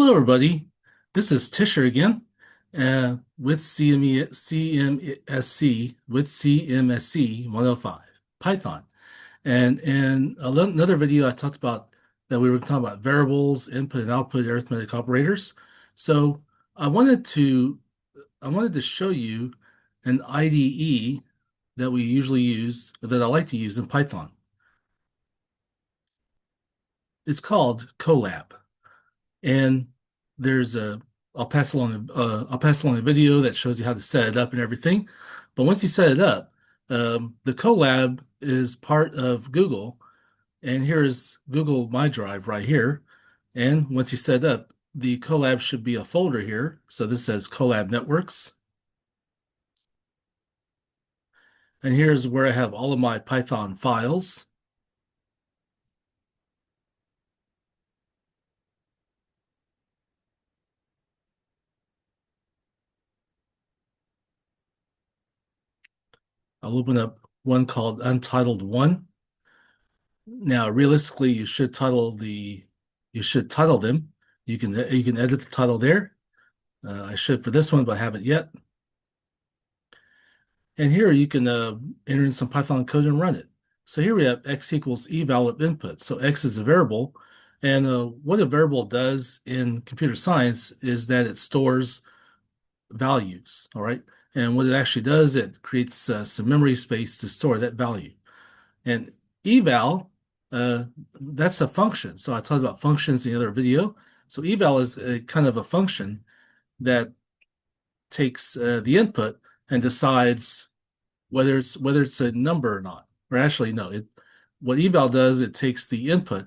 Hello, everybody. This is Tisher again, with CMSC 105 Python. And in another video, I talked about that we were talking about variables, input and output arithmetic operators. So I wanted to I wanted to show you an IDE that we usually use, that I like to use in Python. It's called COLAB. And there's a I'll pass along a video that shows you how to set it up and everything. But once you set it up, the Colab is part of Google, and here's Google My Drive right here. And once you set it up, the Colab should be a folder here. So this says Colab Networks, and here's where I have all of my Python files. I'll open up one called Untitled One. Now, realistically, you should title them. You can edit the title there. I should for this one, but I haven't yet. And here you can enter in some Python code and run it. So here we have x equals eval of input. So x is a variable, and what a variable does in computer science is that it stores values. All right, and what it actually does, it creates some memory space to store that value. And eval, uh, that's a function. So I talked about functions in the other video. So eval is a kind of a function that takes the input and decides whether it's a number or not. Or actually, no, what eval does, it takes the input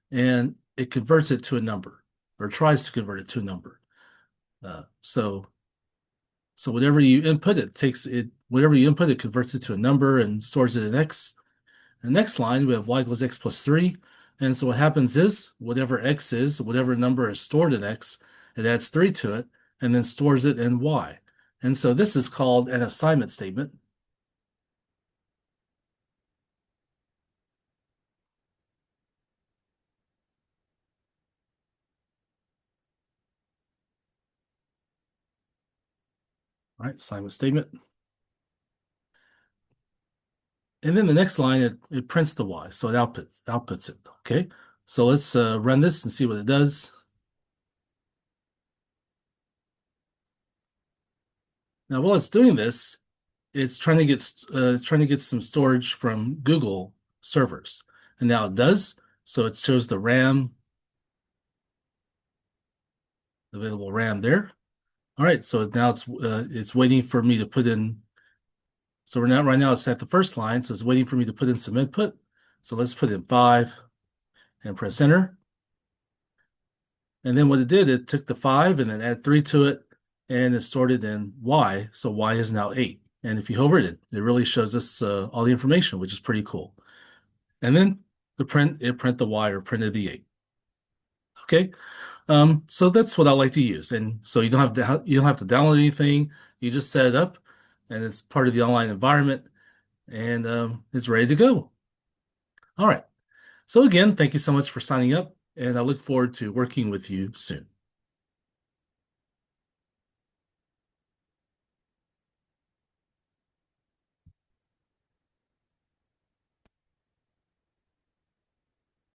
and it converts it to a number, or tries to convert it to a number. So whatever you input, it takes it. Whatever you input, it converts it to a number and stores it in x. The next line, we have y equals x plus 3. And so what happens is, whatever x is, whatever number is stored in x, it adds 3 to it, and then stores it in y. And so this is called an assignment statement. All right, assignment statement. And then the next line, it prints the y, so it outputs it. Okay, so let's run this and see what it does. Now, while it's doing this, it's trying to get some storage from Google servers, and now it does. So it shows the RAM, available RAM there. All right, so now it's waiting for me to put in. So we're not right now. It's at the first line, so it's waiting for me to put in some input. So let's put in 5 and press enter. And then what it did, it took the 5 and then add 3 to it, and it stored it in y. So y is now 8. And if you hover it, it really shows us all the information, which is pretty cool. And then it print the y, or printed the 8. Okay. So that's what I like to use. And so you don't have to download anything. You just set it up, and it's part of the online environment, and it's ready to go. All right. So again, thank you so much for signing up, and I look forward to working with you soon.